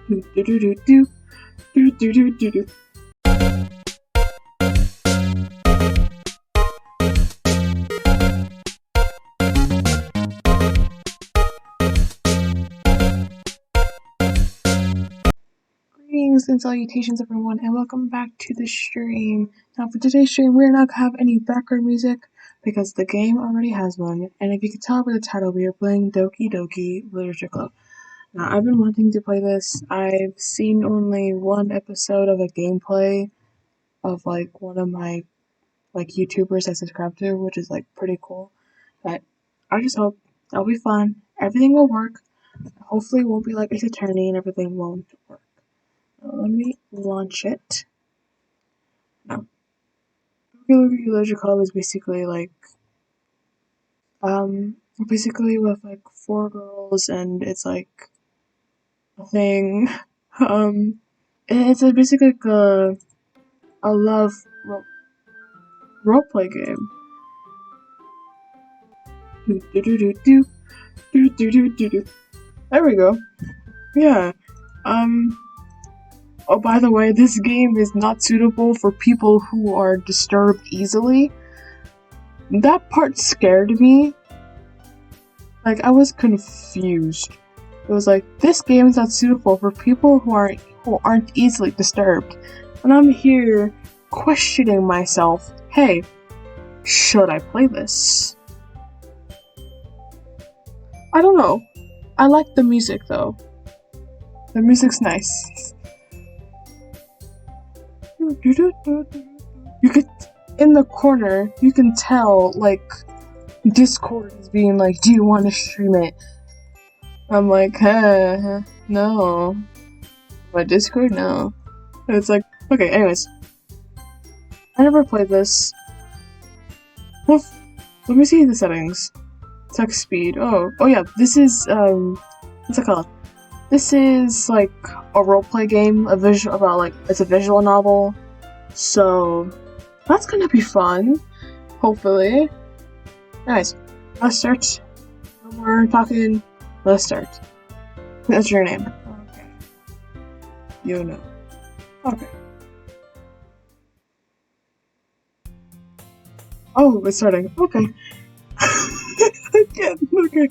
Do do do do do do do do do do. Greetings and salutations everyone, and welcome back to the stream. Now for today's stream, we're not gonna have any background music because the game already has one, and if you can tell by the title, we are playing Doki Doki Literature Club. Now I've been wanting to play this. I've seen only one episode of a gameplay of like one of my YouTubers I subscribe to, which is like pretty cool. But I just hope it'll be fun. Everything will work. Hopefully it won't be like Ace Attorney and everything won't work. Let me launch it. Now, Doki Doki Club is basically like, basically with like 4 girls, and it's like a thing. It's basically like a love roleplay game. Do do do do do do do do do do. There we go. Yeah. Oh, by the way, this game is not suitable for people who are disturbed easily. That part scared me. Like, I was confused. It was like, this game is not suitable for people who aren't easily disturbed. And I'm here questioning myself, hey, should I play this? I don't know. I like the music though. The music's nice. You could, in the corner, you can tell, like, Discord is being like, do you want to stream it? I'm like, no. But Discord, no. And it's like, okay, anyways. I never played this. Well, let me see the settings. Text speed. Oh yeah, this is, what's it called? This is like a roleplay game, it's a visual novel, so that's gonna be fun, hopefully. Anyways, let's start. No more talking, let's start. That's your name. Okay. You know. Okay. Oh, it's starting. Okay. Again, okay.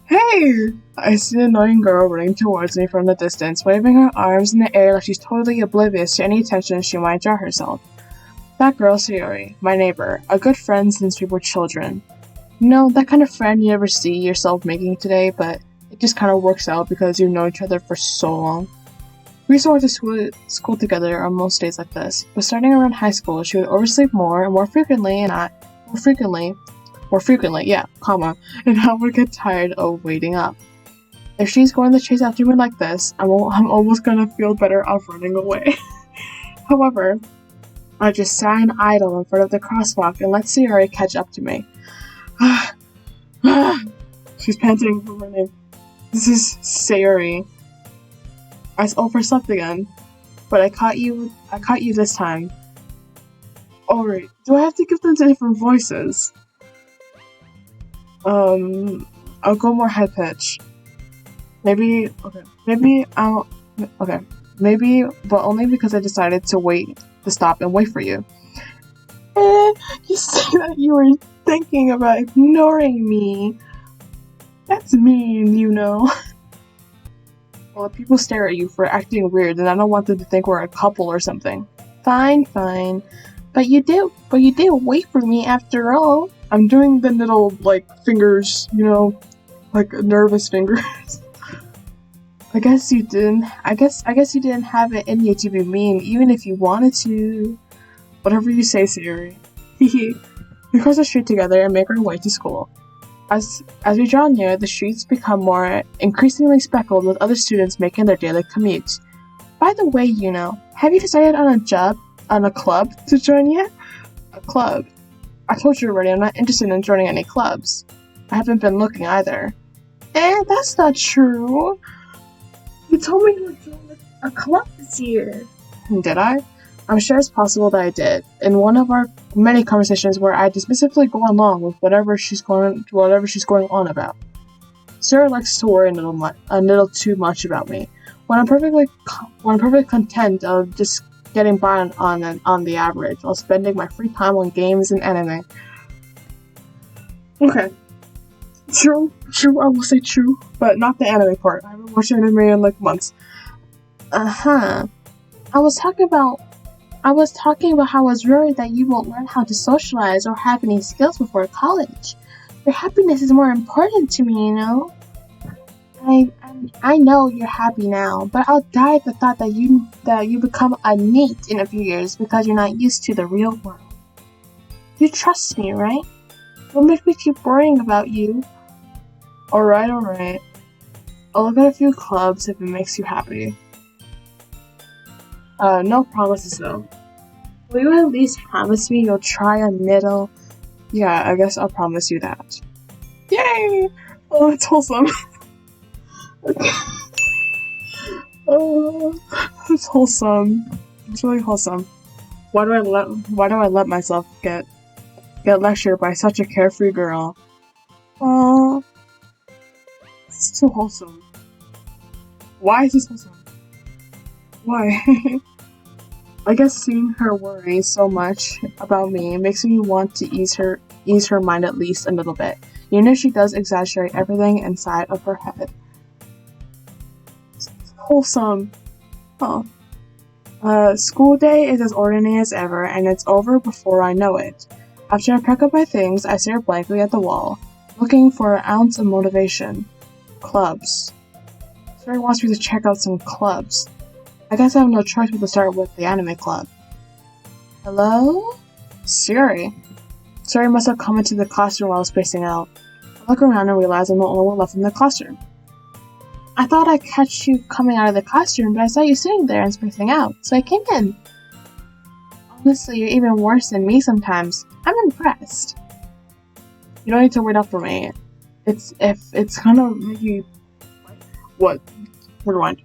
Hey! I see an annoying girl running towards me from the distance, waving her arms in the air like she's totally oblivious to any attention she might draw herself. That girl's Sayori, my neighbor, a good friend since we were children. You know, that kind of friend you never see yourself making today, but it just kind of works out because you know each other for so long. We used to go to school together on most days like this, but starting around high school, she would oversleep more and more frequently, and I would get tired of waiting up. If she's going to chase after me like this, I'm almost gonna feel better off running away. However, I just sat and idle in front of the crosswalk and let Sayori catch up to me. She's panting from running. This is Sayori. I overslept again, but I caught you this time. Alright, do I have to give them to different voices? I'll go more high pitch. Maybe, but only because I decided to stop and wait for you. You say that you were thinking about ignoring me. That's mean, you know. Well, if people stare at you for acting weird, then I don't want them to think we're a couple or something. Fine. But you did wait for me after all. I'm doing the little, like, fingers, you know, like nervous fingers. I guess you didn't have it in you to be mean, even if you wanted to. Whatever you say, Sayori. We cross the street together and make our way to school. As we draw near, the streets become more increasingly speckled with other students making their daily commute. By the way, you know, have you decided on a club to join yet? A club? I told you already, I'm not interested in joining any clubs. I haven't been looking either. That's not true. You told me you were joining a club this year. Did I? I'm sure it's possible that I did. In one of our many conversations where I dismissively go along with whatever she's going on about. Sarah likes to worry a little too much about me. when I'm perfectly content of just getting by on the average while spending my free time on games and anime. Okay. True, I will say true, but not the anime part. I haven't watched anime in like months. I was talking about how I was worried that you won't learn how to socialize or have any skills before college. Your happiness is more important to me, you know? I know you're happy now, but I'll die at the thought that you become a NEET in a few years because you're not used to the real world. You trust me, right? Don't make me keep worrying about you. Alright. I'll look at a few clubs if it makes you happy. No promises though. Will you at least promise me you'll try a middle? Yeah, I guess I'll promise you that. Yay! Oh, it's wholesome. Oh, it's wholesome. It's really wholesome. Why do I let myself get lectured by such a carefree girl? Oh, it's too wholesome. Why is this wholesome? Why? I guess seeing her worry so much about me makes me want to ease her mind at least a little bit, even if she does exaggerate everything inside of her head. It's wholesome. Oh. School day is as ordinary as ever, and it's over before I know it. After I pack up my things, I stare blankly at the wall, looking for an ounce of motivation. Clubs. Siri wants me to check out some clubs. I guess I have no choice but to start with the anime club. Hello? Siri. Siri must have come into the classroom while I was spacing out. I look around and realize I'm the only one left in the classroom. I thought I'd catch you coming out of the classroom, but I saw you sitting there and spacing out, so I came in. Honestly, you're even worse than me sometimes. I'm impressed. You don't need to wait up for me. If it's gonna make you... What? Rewind.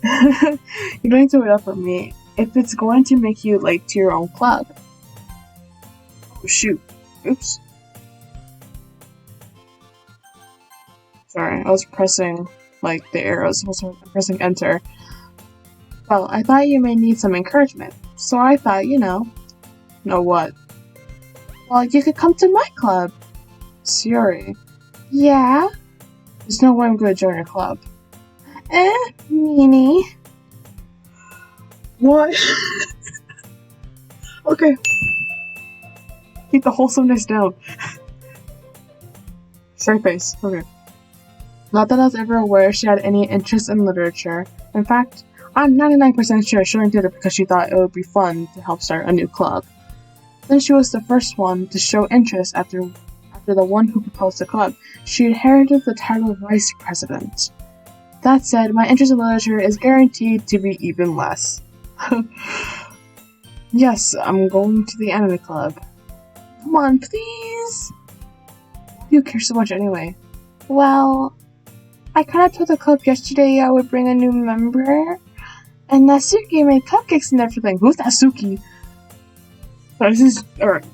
You don't need to wait up for me if it's going to make you late to your own club. Oh shoot. Oops. Sorry, I was pressing the arrows, I'm pressing enter. Well, I thought you may need some encouragement, so I thought, know what? Well, you could come to my club. Siri. Yeah? There's no way I'm gonna join your club. Meanie. What? Okay. Keep the wholesomeness down. Straight face. Okay. Not that I was ever aware she had any interest in literature. In fact, I'm 99% sure she only did it because she thought it would be fun to help start a new club. Then she was the first one to show interest after the one who proposed the club. She inherited the title of vice president. That said, my interest in literature is guaranteed to be even less. Yes, I'm going to the anime club. Come on, please! Why do you care so much anyway? Well, I kinda told the club yesterday I would bring a new member, and Natsuki made cupcakes and everything. Who's Natsuki? This is... Alright.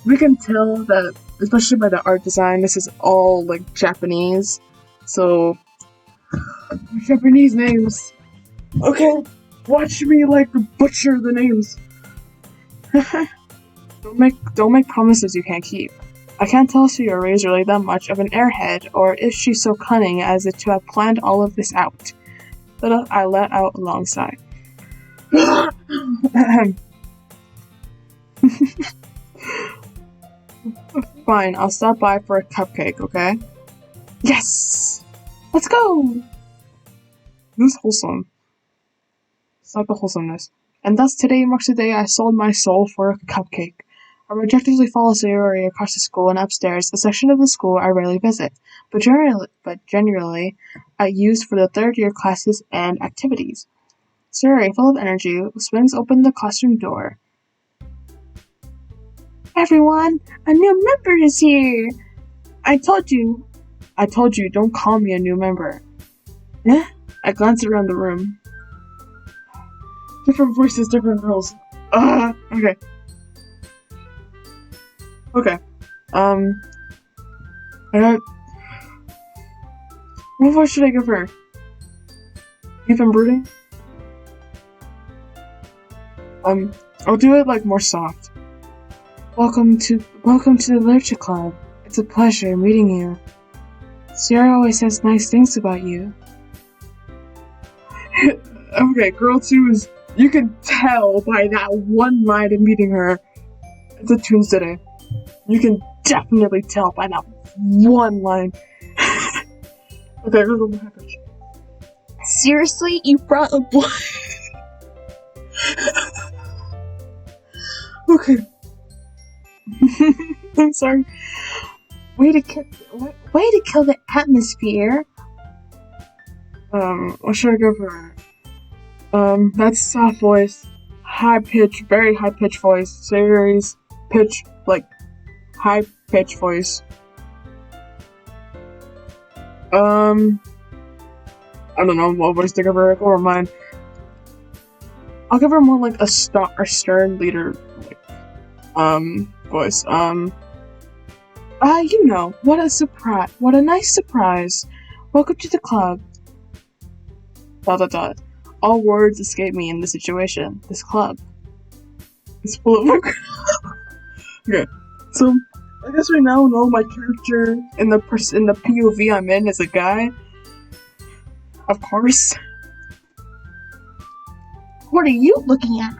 We can tell that, especially by the art design, this is all, Japanese. So... Japanese names. Okay, watch me, butcher the names. Don't make promises you can't keep. I can't tell if Sayori is really that much of an airhead, or if she's so cunning as to have planned all of this out. But I let out a long sigh. Fine, I'll stop by for a cupcake, okay? Yes! Let's go! This is wholesome. It's not the wholesomeness. And thus today marks the day I sold my soul for a cupcake. I rejectedly follow Sayori across the school and upstairs, a section of the school I rarely visit, but generally I use for the third-year classes and activities. Sayori, full of energy, swings open the classroom door. Everyone, a new member is here! I told you, don't call me a new member. Eh? I glance around the room. Different voices, different girls. Okay. Okay. What voice should I give her? You've been brooding? I'll do it like more soft. Welcome to the Literature Club. It's a pleasure meeting you. Sierra always says nice things about you. Okay, girl 2 is, you can tell by that one line of meeting her. It's a Tuesday. You can definitely tell by that one line. Okay, we're going to happen. Seriously? You brought a boy? Okay. I'm sorry. Way to kill the atmosphere. What should I go for? That's soft voice. High pitch, very high pitch voice. Series pitch, like, high pitch voice. I don't know what voice to give her. Never mind. I'll give her more like a stern leader, like, voice. You know, what a surprise! What a nice surprise! Welcome to the club. ... All words escape me in this situation. This club is full of. Okay, so I guess we now know my character in the POV I'm in is a guy. Of course. What are you looking at?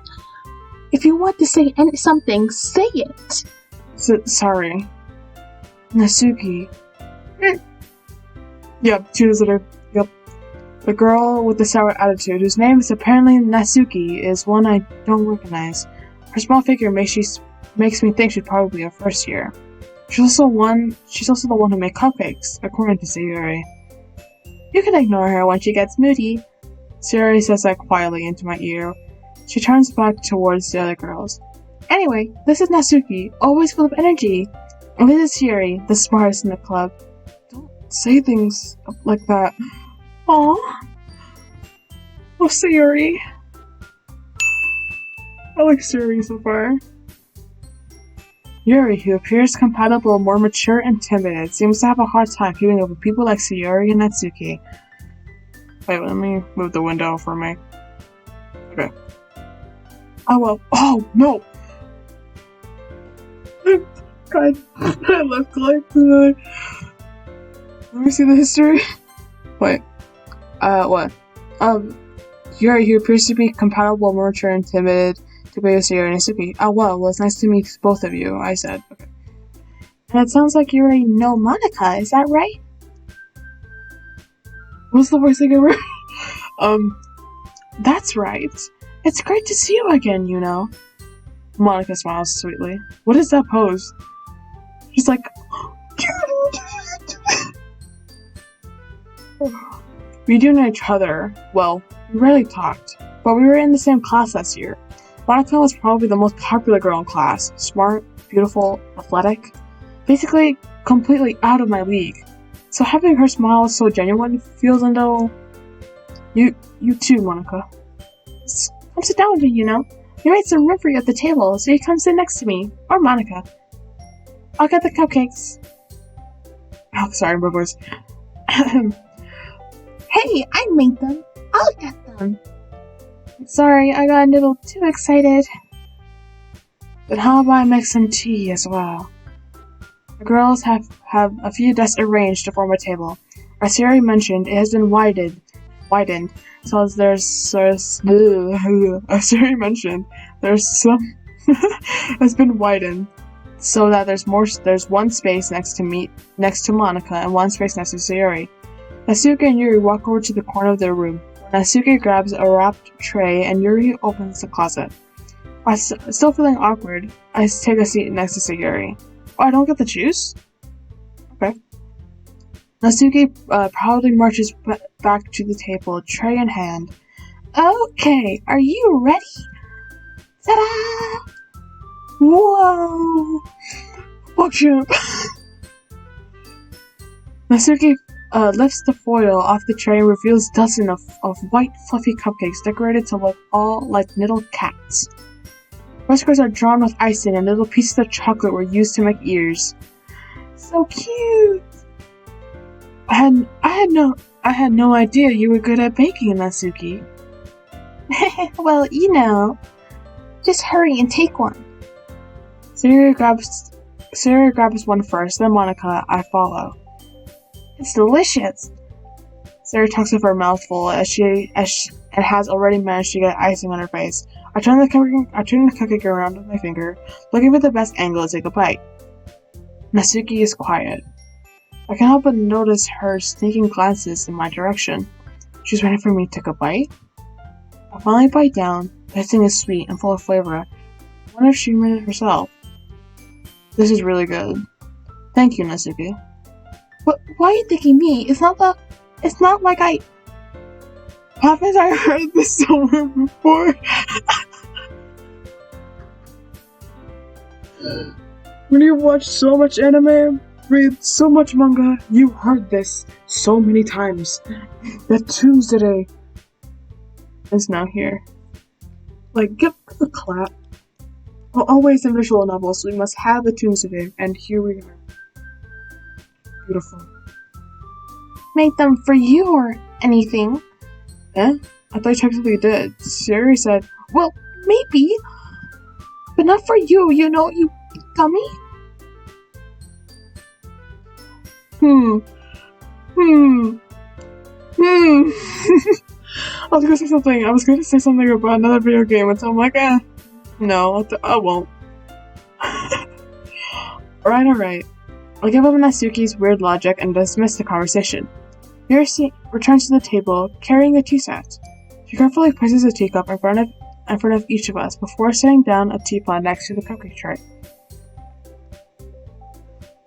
If you want to say something, say it. Sorry. Natsuki. Yep, she was her. Yep. The girl with the sour attitude, whose name is apparently Natsuki, is one I don't recognize. Her small figure makes me think she's probably a first year. She's also the one who made cupcakes, according to Sayuri. You can ignore her when she gets moody. Sayuri says that quietly into my ear. She turns back towards the other girls. Anyway, this is Natsuki, always full of energy. And this is Sayuri, the smartest in the club. Don't say things like that. Aww. Oh, Sayuri. I like Sayuri so far. Yuri, who appears compatible, more mature and timid, seems to have a hard time keeping up with people like Sayuri and Natsuki. Wait, let me move the window for me. Okay. Oh well. Oh no! God, I left click. Let me see the history. Wait. What? Yuri, who appears to be compatible, more mature and timid, to be with Sayuri and Natsuki. Oh well, it's nice to meet both of you, I said. Okay. And it sounds like you already know Monica, is that right? What's the voice I gave her? That's right. It's great to see you again, you know. Monica smiles sweetly. What is that pose? She's like... We do know each other. Well, we rarely talked, but we were in the same class last year. Monica was probably the most popular girl in class. Smart, beautiful, athletic. Basically, completely out of my league. So having her smile so genuine feels a little... You too, Monica. Come sit down with me, you know. We made some room for you at the table, so you come sit next to me. Or Monica. I'll get the cupcakes. Oh, sorry, my voice. Hey, I made them. I'll get them. Sorry, I got a little too excited. But how about I make some tea as well? The girls have a few desks arranged to form a table. As Sayuri mentioned, it has been widened, so there's has been widened, so that there's one space next to Monica and one space next to Sayuri. Natsuki and Yuri walk over to the corner of their room. Natsuki grabs a wrapped tray and Yuri opens the closet. Still feeling awkward, I take a seat next to Sayuri. Oh, I don't get the juice? Okay. Natsuki proudly marches back to the table, tray in hand. Okay, are you ready? Ta-da! Whoa! Watch him! Natsuki lifts the foil off the tray and reveals dozens of white, fluffy cupcakes decorated to look all like little cats. Whiskers are drawn with icing and little pieces of chocolate were used to make ears. So cute! I I had no idea you were good at baking, Natsuki. Well, you know. Just hurry and take one. Sarah grabs one first, then Monica, I follow. It's delicious. Sarah talks with her mouth full as she has already managed to get icing on her face. I turn the cookie around with my finger, looking for the best angle to take a bite. Natsuki is quiet. I can't help but notice her sneaking glances in my direction. She's waiting for me to take a bite. I finally bite down. The icing is sweet and full of flavor. I wonder if she made it herself. This is really good. Thank you, Natsuki. But why are you thanking me? It's not like I... Haven't I heard this somewhere before? When you've watched so much anime, read so much manga, you've heard this so many times. That Tuesday is now here. Like, give a clap. Well, always in visual novels, we must have a Tuesday, and here we are. Beautiful. Made them for you or anything? Eh? I thought you technically did. Siri said, well, maybe. But not for you, you know, you dummy. I was gonna say something. I was gonna say something about another video game, and so I'm like, no, I won't. Alright. I'll give up Natsuki's weird logic and dismiss the conversation. Yurisi returns to the table, carrying a tea set. She carefully places a teacup in front of each of us before setting down a teapot next to the cupcake tray.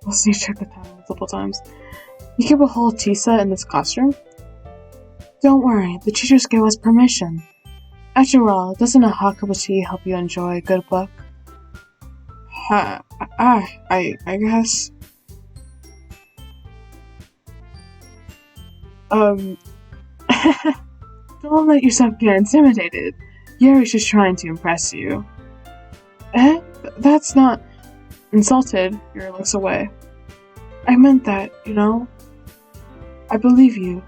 We'll see, check the time multiple times. You keep a whole tea set in this classroom? Don't worry, the teachers gave us permission. After all, doesn't a hot cup of tea help you enjoy a good book? I guess. Don't let yourself get intimidated. Yuri's just trying to impress you. That's not... Insulted, Yuri looks away. I meant that, you know? I believe you.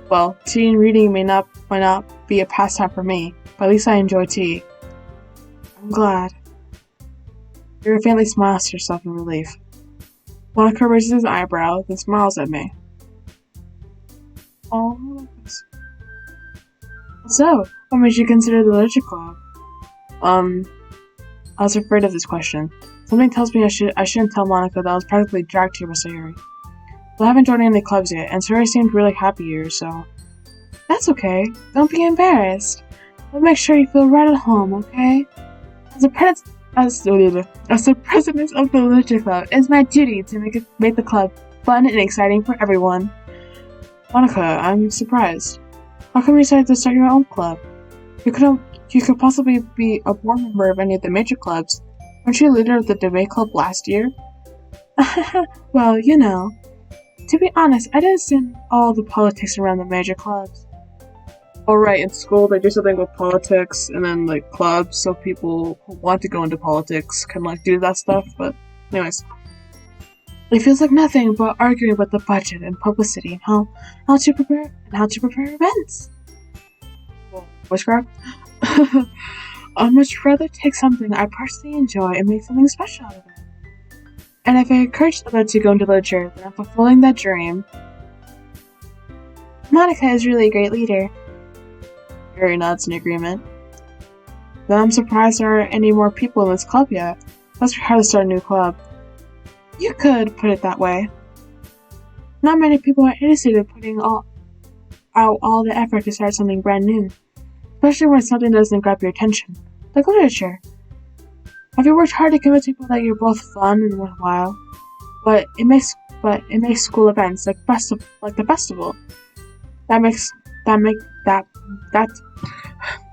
Well, tea and reading might not be a pastime for me, but at least I enjoy tea. I'm glad. Yuri faintly smiles to herself in relief. Monica raises his eyebrow, then smiles at me. Oh, so, what made you consider the Literature Club? I was afraid of this question. Something tells me I shouldn't tell Monica that I was practically dragged here by Sayuri. Well, I haven't joined any clubs yet, and Sayuri seemed really happy here, so... That's okay. Don't be embarrassed. I'll make sure you feel right at home, okay? As the president of the Literature Club, it's my duty to make the club fun and exciting for everyone. Monica, I'm surprised. How come you decided to start your own club? You could possibly be a board member of any of the major clubs. Weren't you leader of the debate club last year? Well, you know. To be honest, I didn't understand all the politics around the major clubs. Alright, in school they do something with politics and then like clubs, so people who want to go into politics can like do that stuff, but anyways. It feels like nothing but arguing about the budget and publicity and how to prepare events. Well, witchcraft? I'd much rather take something I personally enjoy and make something special out of it. And if I encourage others to go into literature, then I'm fulfilling that dream. Monica is really a great leader. Yuri nods in agreement. Then I'm surprised there aren't any more people in this club yet. Must be hard to start a new club. You could put it that way. Not many people are interested in putting out all the effort to start something brand new. Especially when something doesn't grab your attention, like literature. Have you worked hard to convince people that you're both fun and worthwhile? But it makes school events like the festival.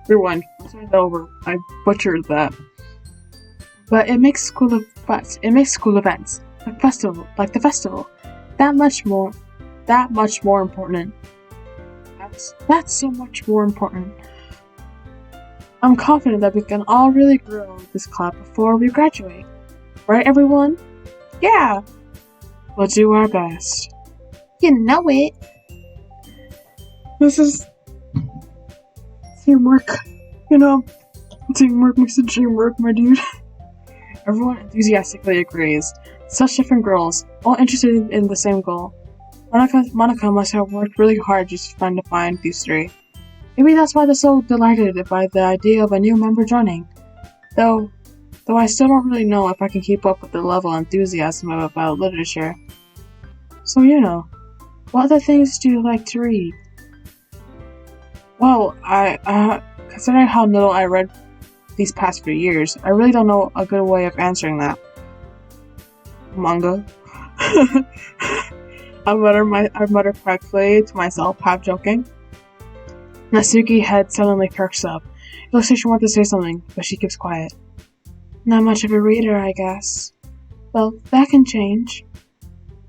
Rewind. I'll start that over. I butchered that. But it makes school events like the festival that much more important. That's so much more important. I'm confident that we can all really grow this club before we graduate. Right, everyone? Yeah! We'll do our best. You know it! This is teamwork. You know, teamwork makes the dream work, my dude. Everyone enthusiastically agrees. Such different girls, all interested in the same goal. Monica must have worked really hard just trying to find these three. Maybe that's why they're so delighted by the idea of a new member joining. Though I still don't really know if I can keep up with the level of enthusiasm about literature. So what other things do you like to read? Well, considering how little I read these past few years, I really don't know a good way of answering that. Manga. I mutter correctly to myself, half joking. Natsuki's head suddenly perks up. It looks like she wants to say something, but she keeps quiet. Not much of a reader, I guess. Well, that can change.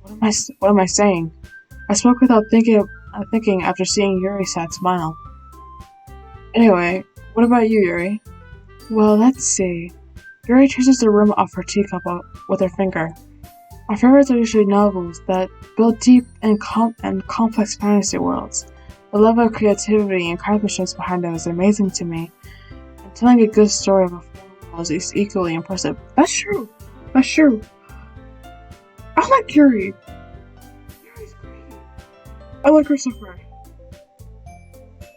What am I saying? I spoke without thinking after seeing Yuri's sad smile. Anyway, what about you, Yuri? Well, let's see. Yuri traces the rim off her teacup with her finger. My favorites are usually novels that build deep and complex fantasy worlds. The level of creativity and craftsmanship behind them is amazing to me. And telling a good story of a foreign world is equally impressive. That's true. I like Yuri. Yuri's great. I like her so far.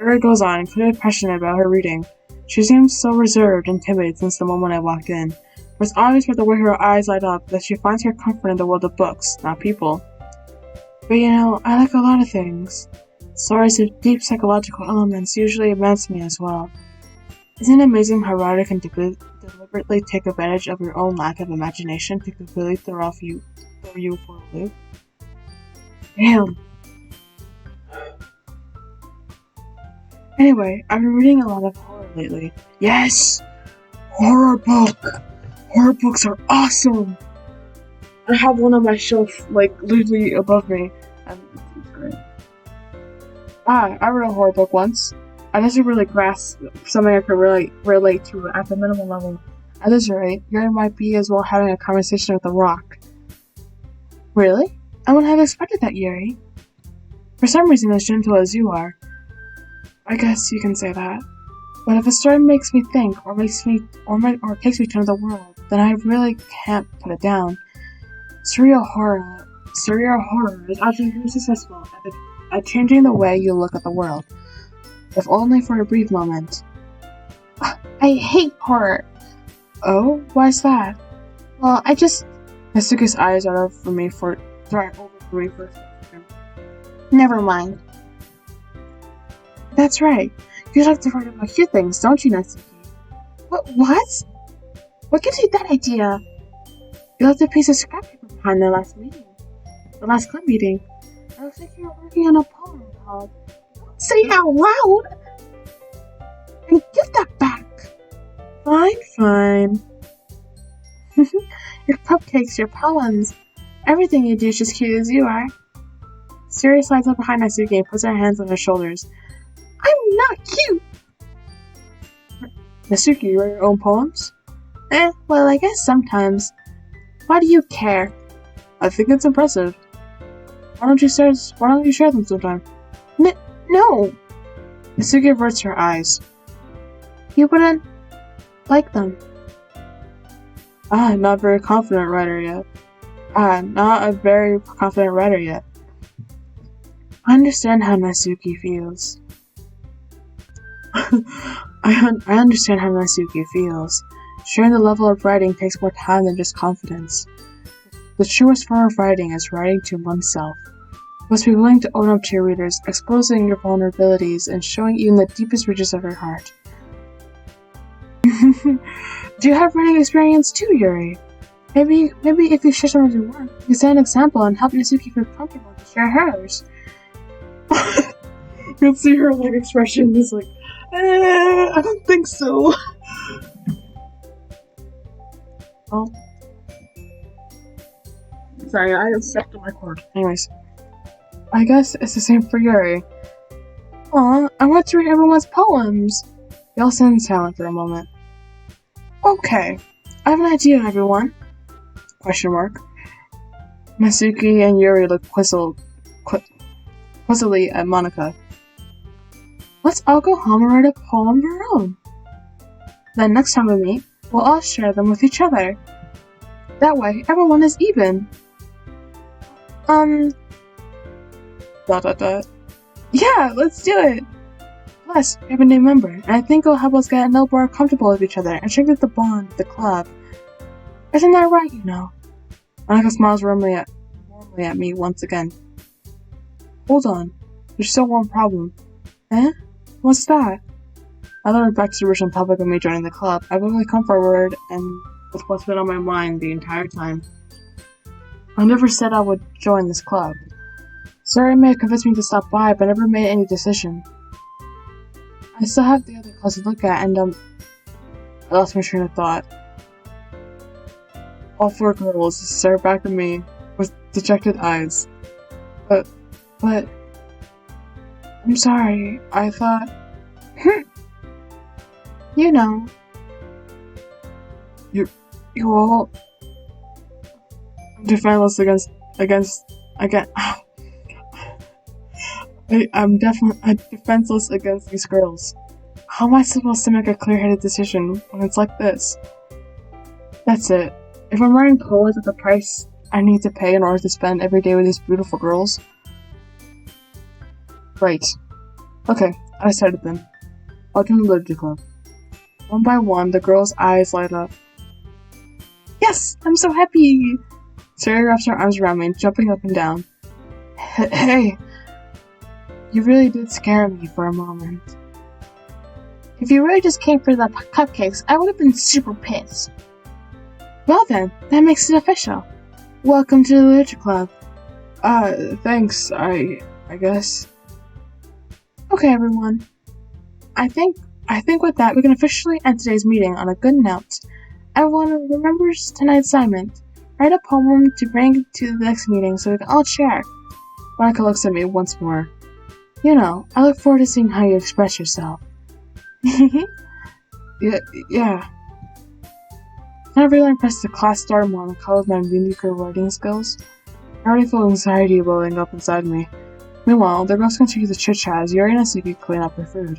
Yuri goes on, clearly passionate about her reading. She seems so reserved and timid since the moment I walked in. But it's obvious by the way her eyes light up that she finds her comfort in the world of books, not people. But I like a lot of things. Stories with deep psychological elements usually immense me as well. Isn't it amazing how writer can deliberately take advantage of your own lack of imagination to completely throw you for a loop? Damn. Anyway, I've been reading a lot of horror lately. Yes! Horror book! Horror books are awesome! I have one on my shelf, literally above me, and it's great. I read a horror book once. I didn't really grasp something I could really relate to at the minimal level. At this rate, Yuri might be as well having a conversation with a rock. Really? I wouldn't have expected that, Yuri. For some reason, as gentle as you are. I guess you can say that. But if a story makes me think, or takes me to another world, then I really can't put it down. Surreal horror is actually very successful at changing the way you look at the world, if only for a brief moment. I hate horror. Oh, why's that? Well, Natsuki's eyes are over for me for a second. Never mind. That's right. You like to write about cute things, don't you, Natsuki? What? What gives you that idea? You left a piece of scrap paper behind the last club meeting. I was thinking you were working on a poem called Don't Say It Out Loud! And give that back! Fine. Your cupcakes, your poems, everything you do is just cute as you are. Siri slides up behind Natsuki and puts her hands on her shoulders. I'm not cute! Natsuki, you write your own poems? Well, I guess sometimes. Why do you care? I think it's impressive. Why don't you share them sometime? No! Natsuki averts her eyes. You wouldn't like them. Not a very confident writer yet. I understand how Natsuki feels. I understand how Natsuki feels. Sharing the level of writing takes more time than just confidence. The truest form of writing is writing to oneself. You must be willing to own up to your readers, exposing your vulnerabilities and showing even the deepest reaches of your heart. Do you have writing experience too, Yuri? Maybe if you share some of your work, you can set an example and help Natsuki feel comfortable to share hers. You can see her expression is I don't think so. Oh. Sorry, I have stepped on my cord. Anyways. I guess it's the same for Yuri. Aw, I want to read everyone's poems. They all stand silent for a moment. Okay, I have an idea, everyone. ? Natsuki and Yuri look quizzically at Monica. Let's all go home and write a poem of our own. Then next time we meet, we'll all share them with each other. That way, everyone is even. Yeah, let's do it! Plus, we have a new member, and I think it'll help us get a little more comfortable with each other and strengthen the bond with the club. Isn't that right, you know? Monica smiles warmly at me once again. Hold on, there's still one problem. Eh? What's that? I learned back to the original topic of me joining the club. I've only come forward and with what's been on my mind the entire time. I never said I would join this club. Sorry, may have convinced me to stop by, but I never made any decision. I still have the other class to look at, and I lost my train of thought. All 4 girls stared back at me with dejected eyes. But, I'm sorry, I thought, you know, you all, I'm defenseless I'm defenseless against these girls. How am I supposed to make a clear-headed decision when it's like this? That's it. If I'm writing poems at the price I need to pay in order to spend every day with these beautiful girls. Right. Okay, I decided then. I'll join the Literature Club. One by one, the girls' eyes light up. Yes! I'm so happy! Sarah wraps her arms around me, jumping up and down. Hey! You really did scare me for a moment. If you really just came for the cupcakes, I would have been super pissed. Well then, that makes it official. Welcome to the Literature Club. Thanks, I guess. Okay, everyone. I think with that, we can officially end today's meeting on a good note. Everyone remembers tonight's assignment. Write a poem to bring to the next meeting so we can all share. Monica looks at me once more. You know, I look forward to seeing how you express yourself. Yeah. I really impressed the class star Monica with my mediocre writing skills. I already feel anxiety welling up inside me. Meanwhile, the girls continue to chit-chat as Yuri and Suki clean up their food.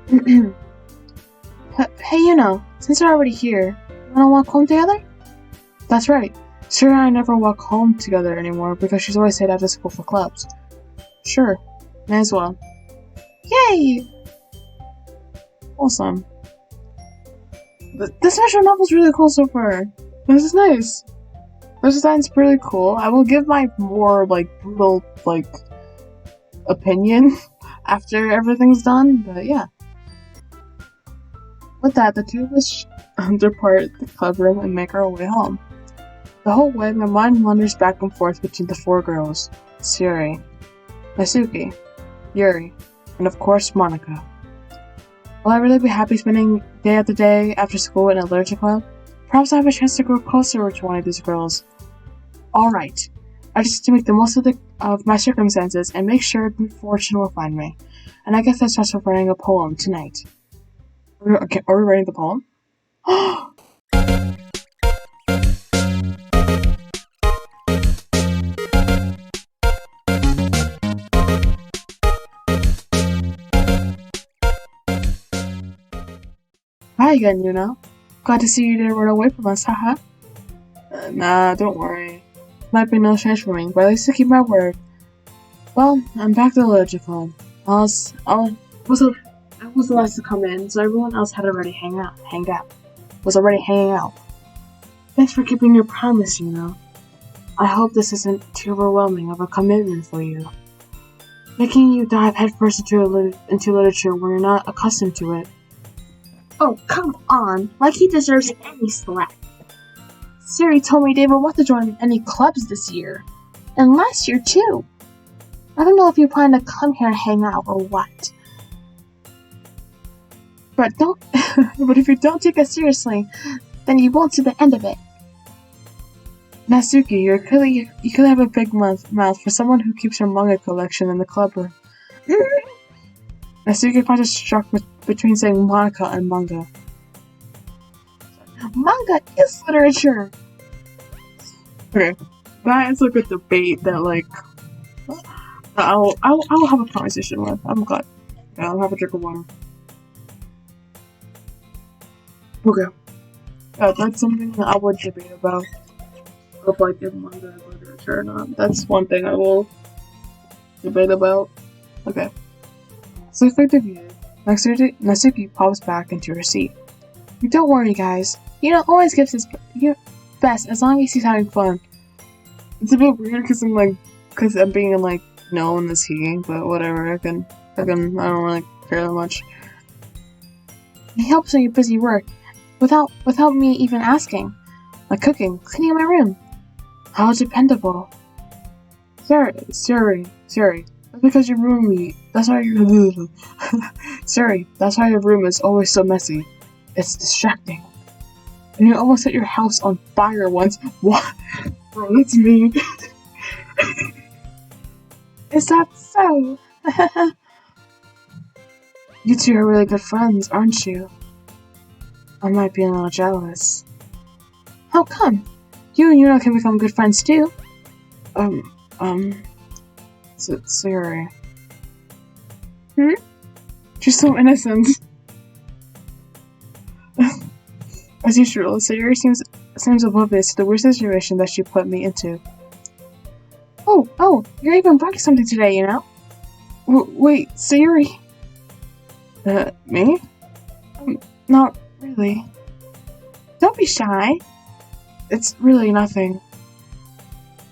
Hey, you know, since you're already here, you wanna walk home together? That's right. Sarah and I never walk home together anymore because she's always stayed after school for clubs. Sure, may as well. Yay! Wholesome. This visual novel's really cool so far. This is nice. This design's pretty cool. I will give my more, brutal, opinion after everything's done, but yeah. With that, the two of us depart the club room and make our way home. The whole way, my mind wanders back and forth between the 4 girls. Siri, Nasuki, Yuri, and of course, Monica. Will I really be happy spending day after day after school in a literature club? Perhaps I have a chance to grow closer to one of these girls. Alright, I just have to make the most of my circumstances and make sure good fortune will find me. And I guess that starts with writing a poem tonight. Okay, are we writing the poem? Hi again, Yuna. Glad to see you didn't run away from us, haha. Nah, don't worry. Might be no change for me, but at least I keep my word. Well, I'm back to the Literature Club. I was the last to come in, so everyone else had already was already hanging out. Thanks for keeping your promise, Yuna. I hope this isn't too overwhelming of a commitment for you. Making you dive headfirst into literature when you're not accustomed to it. Oh, come on! Like he deserves any slack. Siri told me David wants to join any clubs this year. And last year, too. I don't know if you plan to come here and hang out or what. But if you don't take it seriously, then you won't see the end of it. Nasuki, you could have a big mouth for someone who keeps her manga collection in the club room. Nasuki finds it struck between saying Monica and manga. Manga is literature! Okay, that is a good debate that, I'll have a conversation with. I'm glad Yeah, I'll have a drink of water. Okay. That's something that I would debate about. Of like if manga is literature or not. That's one thing I will debate about. Okay. So effective view. Natsuki pops back into her seat. Don't worry, guys. Always gives his best as long as he's having fun. It's a bit weird because I'm being like known as he, but whatever. I don't really care that much. He helps when you're busy work, without me even asking, like cooking, cleaning my room. How dependable. Sorry. That's because your room. That's why your Sorry. That's why your room is always so messy. It's distracting. And you almost set your house on fire once. What? Bro, that's me. Is that so? You two are really good friends, aren't you? I might be a little jealous. How come? You and Yuno can become good friends too. Sorry. You're so innocent. As usual, Sayuri seems oblivious to the weird situation that she put me into. Oh, you're even brought something today, Wait, Sayuri? Me? Not really. Don't be shy. It's really nothing.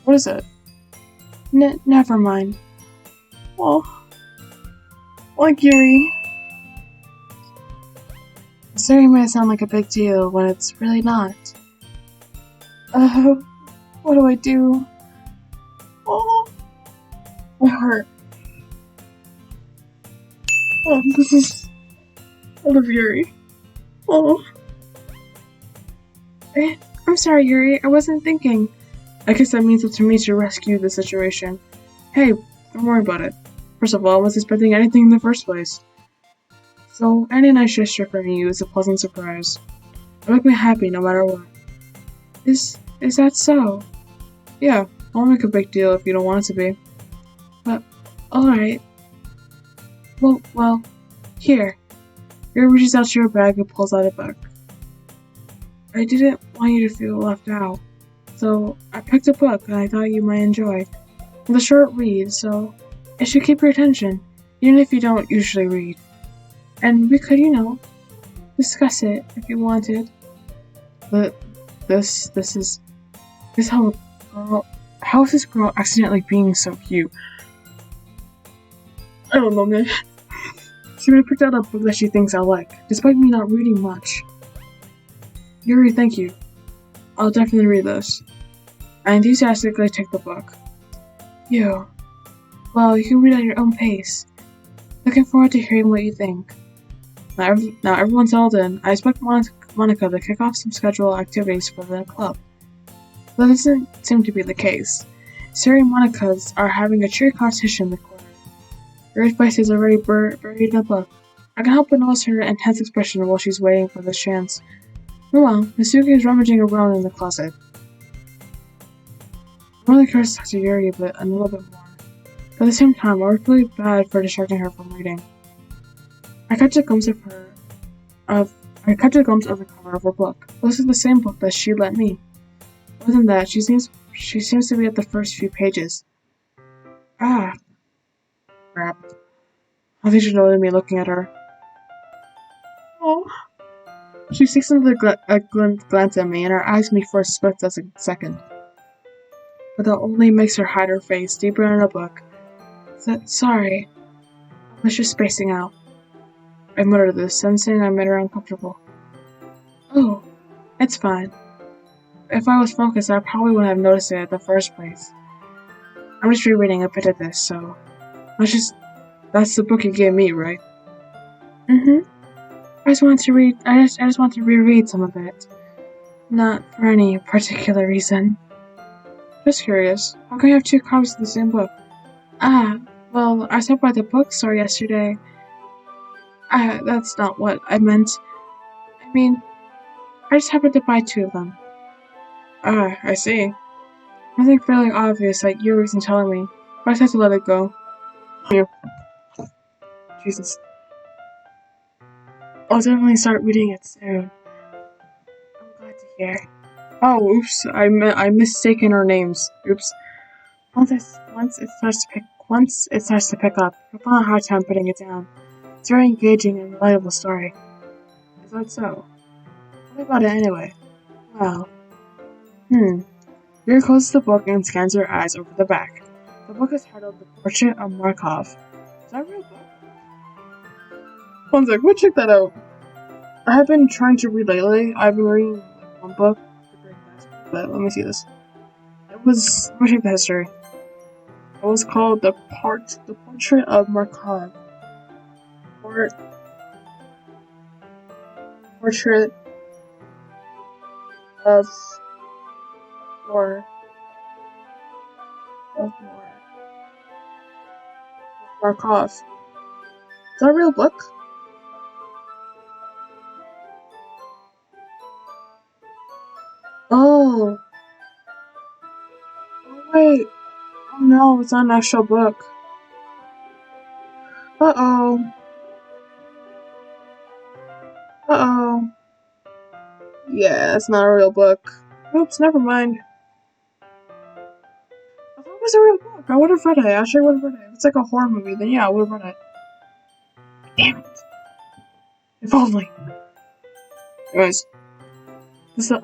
What is it? Never mind. Well, like Yuri. Sayuri may sound like a big deal when it's really not. What do I do? Oh, I hurt. Oh, this is out of Yuri. Oh. I'm sorry, Yuri. I wasn't thinking. I guess that means it's to me to rescue the situation. Hey, don't worry about it. First of all, I wasn't expecting anything in the first place. So, any nice gesture from you is a pleasant surprise. It'll make me happy no matter what. Is that so? Yeah, I'll make a big deal if you don't want it to be. But, alright. Well, here. Yuri reaches out to your bag and pulls out a book. I didn't want you to feel left out, so I picked a book that I thought you might enjoy. It's a short read, so it should keep your attention, even if you don't usually read. And we could, discuss it if you wanted. But how is this girl accidentally being so cute? I don't know, man. She may have picked out a book that she thinks I like, despite me not reading much. Yuri, thank you. I'll definitely read this. I enthusiastically take the book. Well, you can read at your own pace. Looking forward to hearing what you think. Now everyone's settled in. I expect Monica to kick off some scheduled activities for the club. But this doesn't seem to be the case. Siri and Monica's are having a cheery competition in the corner. Her face is already buried in the book. I can help but notice her intense expression while she's waiting for this chance. Meanwhile, Mitsuki is rummaging around in the closet. I'm really curious to talk to Yuri, but a little bit more. But at the same time, I would really bad for distracting her from reading. I catch a glimpse of the cover of her book. This is the same book that she lent me. Other than that, she seems to be at the first few pages. Ah, crap. I think she's noticing me looking at her. Oh. She seeks another glance at me, and her eyes meet for a split second. But that only makes her hide her face deeper in her book. Sorry. I was just spacing out. I muttered this, sensing I made her uncomfortable. Oh, it's fine. If I was focused, I probably wouldn't have noticed it in the first place. I'm just rereading a bit of this, so... That's the book you gave me, right? I just want to reread some of it. Not for any particular reason. Just curious, how can you have two copies of the same book? Well, I stopped by the bookstore yesterday. That's not what I meant. I mean, I just happened to buy two of them. I see. Nothing fairly obvious like your reason telling me, but I just had to let it go. Here. Jesus. I'll definitely start reading it soon. I'm glad to hear. Oh, oops! I mistaken our names. Oops. Once it starts to pick up, you'll find a hard time putting it down. It's a very engaging and relatable story. Is that so? What about it anyway? Well, Yuri closes the book and scans her eyes over the back. The book is titled The Portrait of Markov. Is that a real book? One sec, we'll check that out. I have been trying to read lately. I've been reading one book, but let me see this. Let me check the history. It was called The Portrait of Markov. Portrait of Markov. Is that a real book? Oh. Oh wait. Oh no, it's not an actual book. Uh-oh. Uh-oh. Yeah, it's not a real book. Oops, never mind. I thought it was a real book. I would have read it. I actually would have read it. If it's like a horror movie, then yeah, I would have read it. Damn it. If only. Anyways. There's an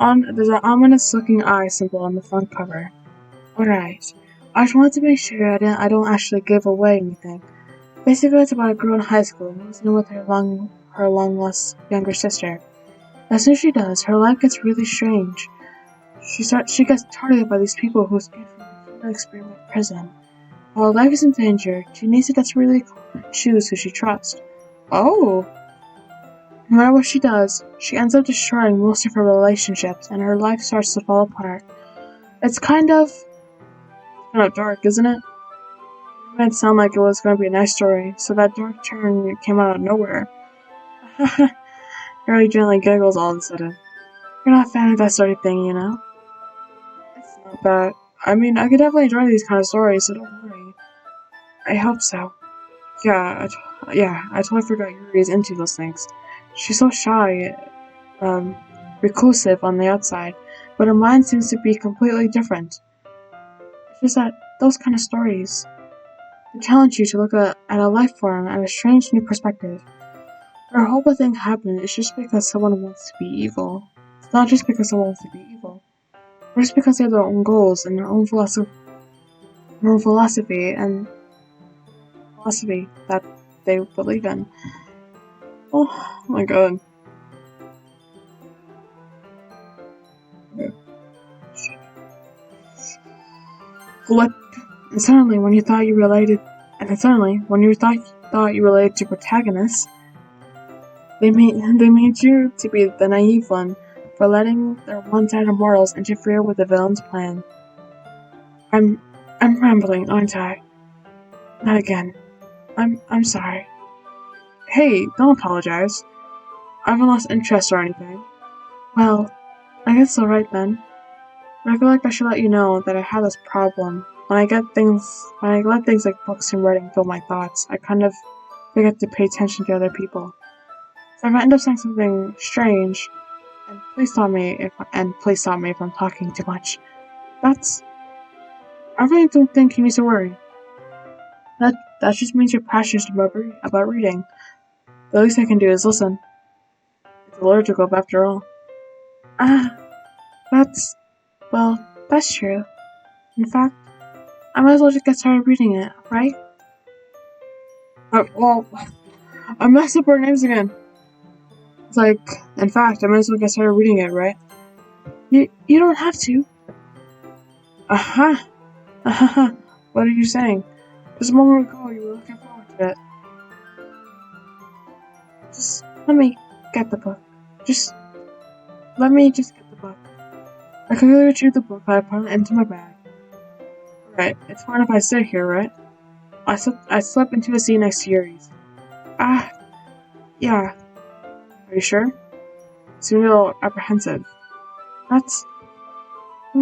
ominous looking eye symbol on the front cover. Alright. I just wanted to make sure I don't actually give away anything. Basically, it's about a girl in high school who moves in with her long lost younger sister. As soon as she does, her life gets really strange. She gets targeted by these people who escaped from the human experiment prison. While life is in danger, she needs to desperately choose who she trusts. Oh! No matter what she does, she ends up destroying most of her relationships, and her life starts to fall apart. It's kind of dark, isn't it? It might sound like it was going to be a nice story, so that dark turn came out of nowhere. Harry gently giggles all of a sudden. You're not a fan of that sort of thing, you know? It's not that. I mean, I could definitely enjoy these kind of stories, so don't worry. I hope so. Yeah, I totally forgot Yuri is into those things. She's so shy, reclusive on the outside, but her mind seems to be completely different. It's just that those kind of stories, they challenge you to look at a life form at a strange new perspective. Her whole thing happened is just because someone wants to be evil. It's not just because someone wants to be evil. Or just because they have their own goals and their own philosophy that they believe in. Oh my god. Flip. And suddenly, when you thought you related to protagonists, they made you to be the naive one for letting their one-sided morals interfere with the villain's plan. I'm rambling, aren't I? Not again. I'm sorry. Hey, don't apologize. I haven't lost interest or anything. Well, I guess alright then. But I feel like I should let you know that I have this problem. When I let things like books and writing fill my thoughts, I kind of forget to pay attention to other people. So if I end up saying something strange, and please stop me if I'm talking too much. I really don't think you need to worry. That just means you're passionate about reading. The least I can do is listen. It's a literature club after all. That's true. In fact, I might as well just get started reading it, right? I messed up our names again. It's like, in fact, I might as well get started reading it, right? You don't have to. What are you saying? Just a moment ago, you were looking forward to it. Just let me get the book. Let me get the book. I quickly retrieved the book and I put it into my bag. Right, it's fine if I sit here, right? I slip into a seat next to Yuri's. Yeah. Are you sure? You seem a little apprehensive. I'm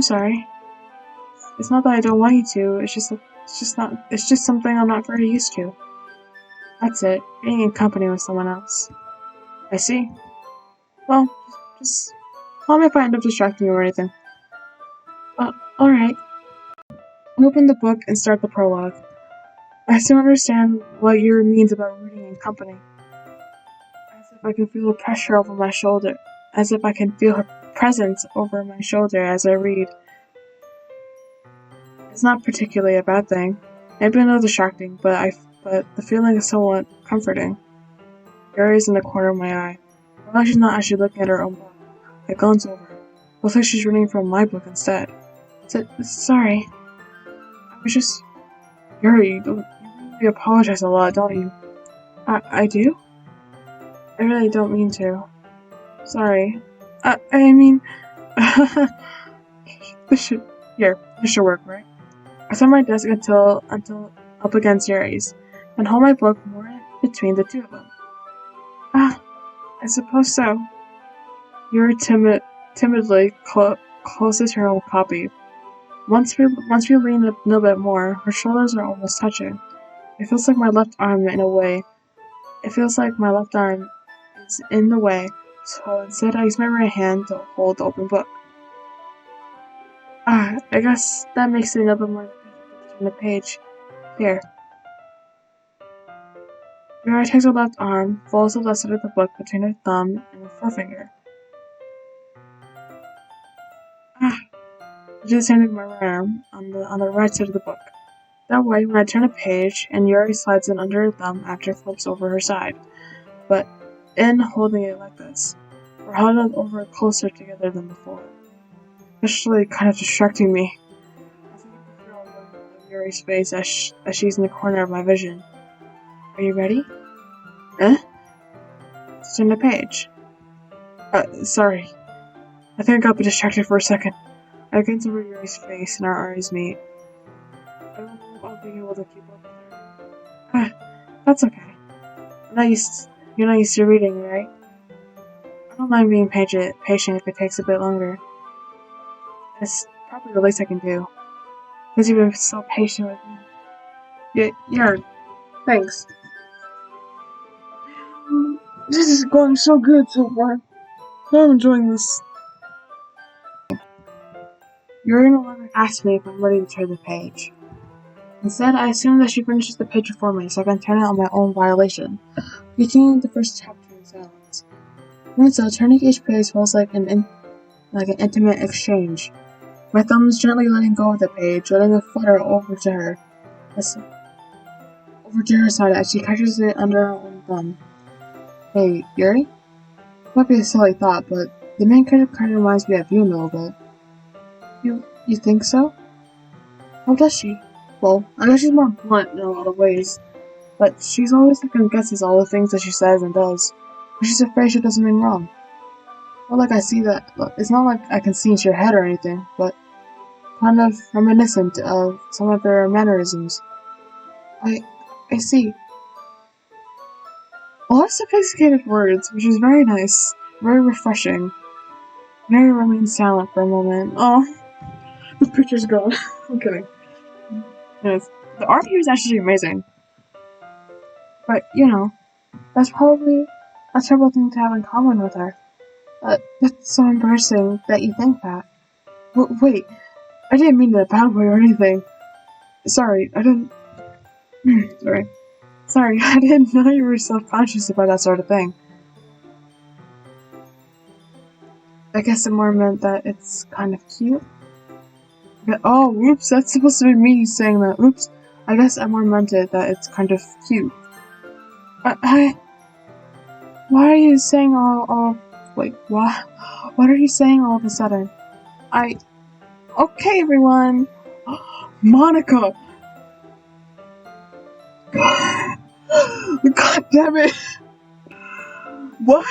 sorry. It's not that I don't want you to, it's just something I'm not very used to. That's it, being in company with someone else. I see. Well, just call me if I end up distracting you or anything. Alright. Open the book and start the prologue. I still understand what Yuri means about reading in company. As if I can feel her pressure over my shoulder. As if I can feel her presence over my shoulder as I read. It's not particularly a bad thing. Maybe a little distracting, but the feeling is somewhat comforting. Yuri's in the corner of my eye. Well, she's not actually looking at her own book. I glance over. Looks like she's reading from my book instead. Sorry. I was just... Yuri, you really apologize a lot, don't you? I do? I really don't mean to. Sorry. I mean... This should work, right? I set my desk until up against Yuri's, and hold my book more in between the two of them. I suppose so. Yuri timidly closes her own copy. Once we lean a little bit more, her shoulders are almost touching. It feels like my left arm is in the way, so instead I use my right hand to hold the open book. I guess that makes it a little bit more difficult to turn the page. Here. Yuri takes her left arm, folds the left side of the book between her thumb and her forefinger. I do the same thing with my right arm on the right side of the book. That way, when I turn a page, and Yuri slides in under her thumb after it flips over her side. But in holding it like this, we're huddled over closer together than before. Especially kind of distracting me. I think I can feel of Yuri's face as she's in the corner of my vision. Are you ready? Let's turn the page. Sorry. I think I got distracted for a second. I glance over Yuri's face and our eyes meet. I don't know if I'll be able to keep up with her. That's okay. You're not used to reading, right? I don't mind being patient if it takes a bit longer. It's probably the least I can do. Because you've been so patient with me. Yeah, thanks. This is going so good so far. I'm enjoying this. Yuri no longer asks me if I'm ready to turn the page. Instead, I assume that she finishes the page before me so I can turn it on my own violation, continuing the first chapter in silence. And so, turning each page feels like an intimate exchange. My thumb is gently letting go of the page, letting it flutter over to her side as she catches it under her own thumb. Hey, Yuri? Might be a silly thought, but the main character kind of reminds me of you a little bit. You think so? How does she? Well, I guess she's more blunt in a lot of ways, but she's always second guesses all the things that she says and does. But she's afraid she does something wrong. Not like I see that. It's not like I can see into your head or anything, but kind of reminiscent of some of their mannerisms. I see. A lot of sophisticated words, which is very nice, very refreshing. Mary remains silent for a moment. Oh, the picture's gone. I'm kidding. Yes, the art here is actually amazing. But, that's probably a terrible thing to have in common with her. That's so embarrassing that you think that. Wait, I didn't mean it in a bad way or anything. Sorry, I didn't... Sorry, I didn't know you were self-conscious about that sort of thing. I guess it more meant that it's kind of cute. Oh, oops, that's supposed to be me saying that. Oops, I guess I more meant it that it's kind of cute. Why are you saying wait, what are you saying all of a sudden? Okay, everyone! Monica! God damn it! Why,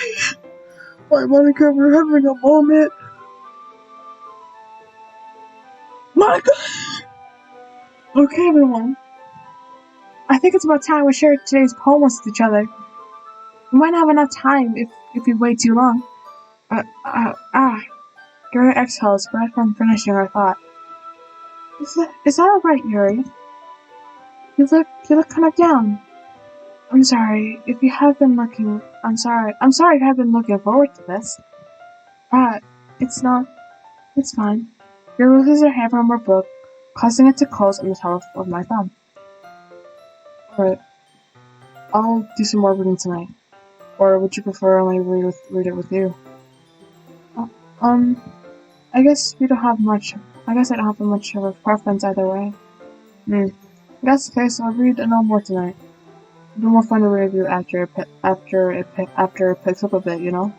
Monica, we're having a moment. Monica! Okay, everyone. I think it's about time we shared today's poems with each other. We might not have enough time if we wait too long. Yuri exhales, right from finishing her thought. Is that alright, Yuri? You look kind of down. I'm sorry if you have been looking. I'm sorry if you have been looking forward to this. Ah, it's not. It's fine. Your roses are hand from her book, causing it to close on the top of my thumb. Alright, I'll do some more reading tonight. Or would you prefer only read it with you? Uh, um, I guess we don't have much. I guess I don't have much of a preference either way. If that's the case, I'll read a little more tonight. It'll be more fun to read with you after it picks up a bit, you know?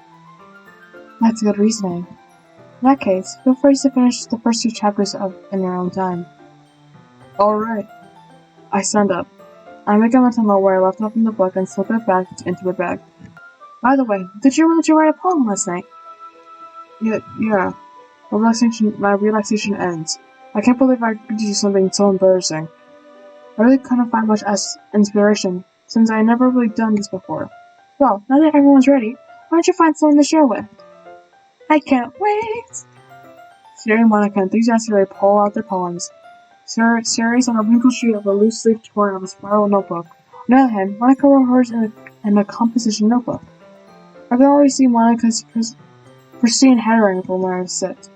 That's good reasoning. In that case, feel free to finish the first 2 chapters in your own time. Alright. I stand up. I make a mental note where I left off in the book and slip it back into the bag. By the way, did you remember to write a poem last night? Yeah. My relaxation ends. I can't believe I could do something so embarrassing. I really couldn't find much inspiration, since I had never really done this before. Well, now that everyone's ready, why don't you find someone to share with? I can't wait! Siri and Monica enthusiastically pull out their poems. Siri's on a wrinkled sheet of a loose-leaf torn of a spiral notebook. On the other hand, Monica wrote hers in a composition notebook. I can already see Monica's pristine handwriting from where I sit.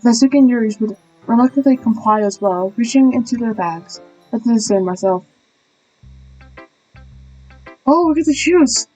The second Yuris would reluctantly comply as well, reaching into their bags. I did the same myself. Oh, we get to choose!